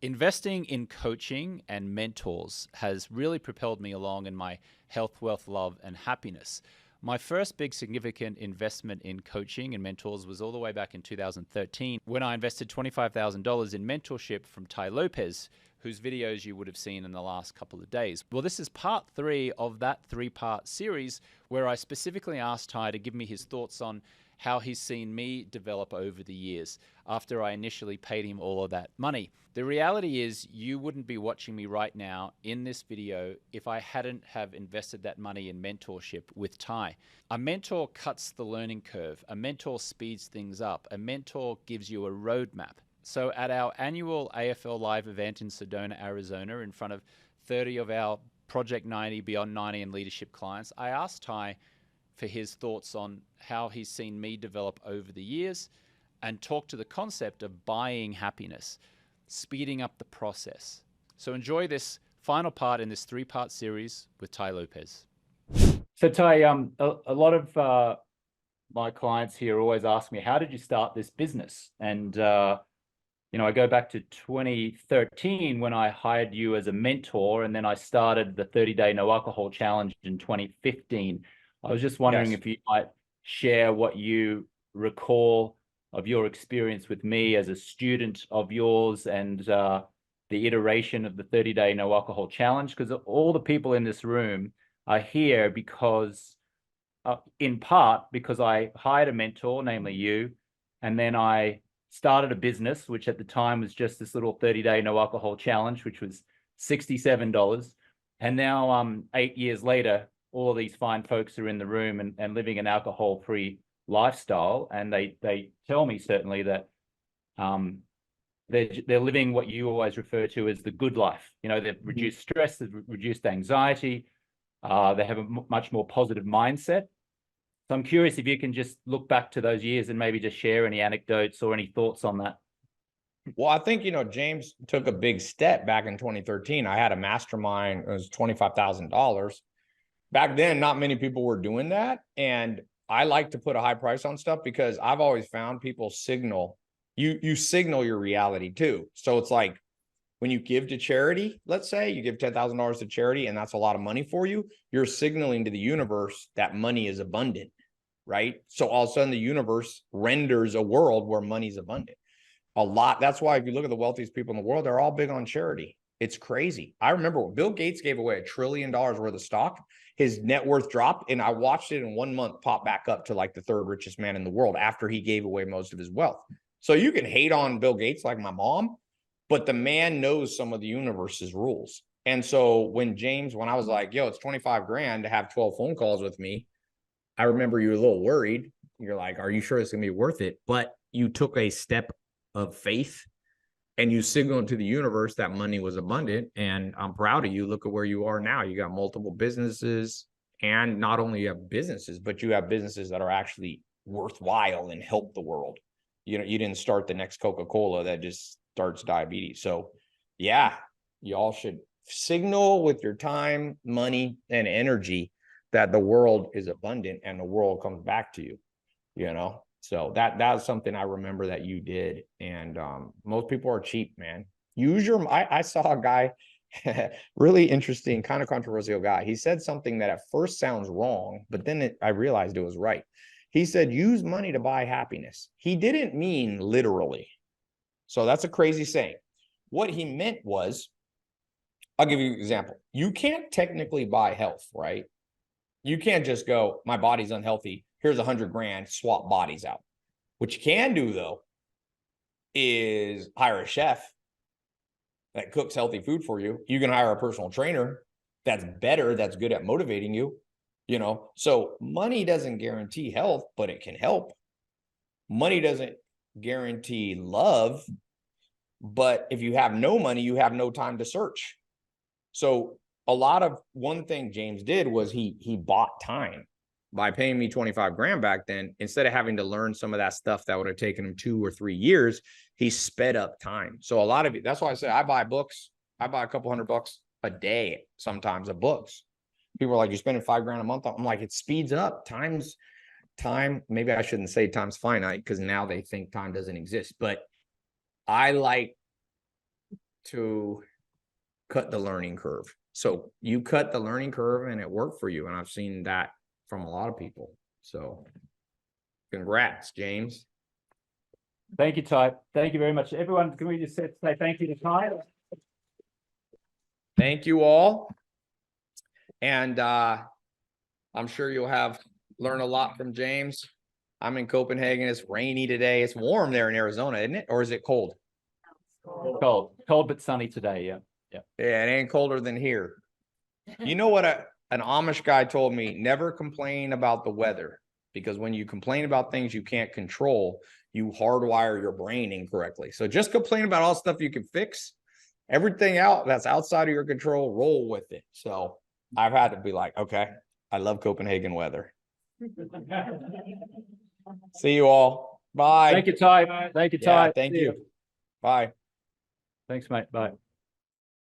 Investing in coaching and mentors has really propelled me along in my health, wealth, love, and happiness. My first big significant investment in coaching and mentors was all the way back in 2013 when I invested $25,000 in mentorship from Tai Lopez, whose videos you would have seen in the last couple of days. Well, this is part 3 of that 3-part series where I specifically asked Tai to give me his thoughts on how he's seen me develop over the years after I initially paid him all of that money. The reality is you wouldn't be watching me right now in this video if I hadn't have invested that money in mentorship with Tai. A mentor cuts the learning curve. A mentor speeds things up. A mentor gives you a roadmap. So at our annual AFL Live event in Sedona, Arizona, in front of 30 of our Project 90, Beyond 90 and leadership clients, I asked Tai for his thoughts on how he's seen me develop over the years and talk to the concept of buying happiness, speeding up the process. So enjoy this final part in this 3-part series with Tai Lopez. So Tai, a lot of my clients here always ask me, how did you start this business? And I go back to 2013 when I hired you as a mentor, and then I started the 30-day no alcohol challenge in 2015. I was just wondering if you might share what you recall of your experience with me as a student of yours and the iteration of the 30-day no alcohol challenge, because all the people in this room are here because, in part, because I hired a mentor, namely you, and then I started a business, which at the time was just this little 30-day no alcohol challenge, which was $67. And now, 8 years later, all of these fine folks are in the room and living an alcohol-free lifestyle. And they tell me certainly that they're living what you always refer to as the good life. They've reduced stress, they've reduced anxiety, they have a much more positive mindset. So I'm curious if you can just look back to those years and maybe just share any anecdotes or any thoughts on that. Well, I think, James took a big step back in 2013. I had a mastermind. It was $25,000. Back then, not many people were doing that. And I like to put a high price on stuff because I've always found people signal, you signal your reality too. So it's like when you give to charity, let's say you give $10,000 to charity and that's a lot of money for you, you're signaling to the universe that money is abundant, right? So all of a sudden the universe renders a world where money is abundant. A lot. That's why if you look at the wealthiest people in the world, they're all big on charity. It's crazy. I remember when Bill Gates gave away $1 trillion worth of stock, his net worth dropped, and I watched it in 1 month pop back up to like the 3rd richest man in the world after he gave away most of his wealth. So you can hate on Bill Gates like my mom, but the man knows some of the universe's rules. And so when I was like, yo, it's 25 grand to have 12 phone calls with me, I remember you were a little worried. You're like, are you sure it's going to be worth it? But you took a step of faith and you signaled to the universe that money was abundant. And I'm proud of you. Look at where you are now. You got multiple businesses, and not only you have businesses, but you have businesses that are actually worthwhile and help the world. You didn't start the next Coca-Cola that just starts diabetes. So yeah, you all should signal with your time, money, and energy that the world is abundant and the world comes back to you, So that's something I remember that you did. And most people are cheap, man. I saw a guy, really interesting, kind of controversial guy. He said something that at first sounds wrong, but then I realized it was right. He said, use money to buy happiness. He didn't mean literally. So that's a crazy saying. What he meant was, I'll give you an example. You can't technically buy health, right? You can't just go, my body's unhealthy, here's 100 grand, swap bodies out. What you can do, though, is hire a chef that cooks healthy food for you. You can hire a personal trainer that's better, that's good at motivating you, So money doesn't guarantee health, but it can help. Money doesn't guarantee love, but if you have no money, you have no time to search. So one thing James did was he bought time by paying me 25 grand back then. Instead of having to learn some of that stuff that would have taken him 2 or 3 years, he sped up time. So a lot of it, that's why I say I buy books. I buy a couple $100 a day, sometimes, of books. People are like, you're spending 5 grand a month. I'm like, it speeds up. Time, maybe I shouldn't say time's finite because now they think time doesn't exist. But I like to cut the learning curve. So you cut the learning curve and it worked for you. And I've seen that from a lot of people. So congrats, James. Thank you, Tai. Thank you very much. Everyone, can we just say thank you to Tai? Thank you all. And I'm sure you'll learn a lot from James. I'm in Copenhagen. It's rainy today. It's warm there in Arizona, isn't it? Or is it cold? Cold but sunny today. Yeah. Yeah, it ain't colder than here. You know what an Amish guy told me? Never complain about the weather, because when you complain about things you can't control, you hardwire your brain incorrectly. So just complain about all stuff you can fix. Everything out that's outside of your control, roll with it. So I've had to be like, okay, I love Copenhagen weather. See you all. Bye. Thank you, Tai. Thank you, Tai. Yeah, thank you. Bye. Thanks, mate. Bye.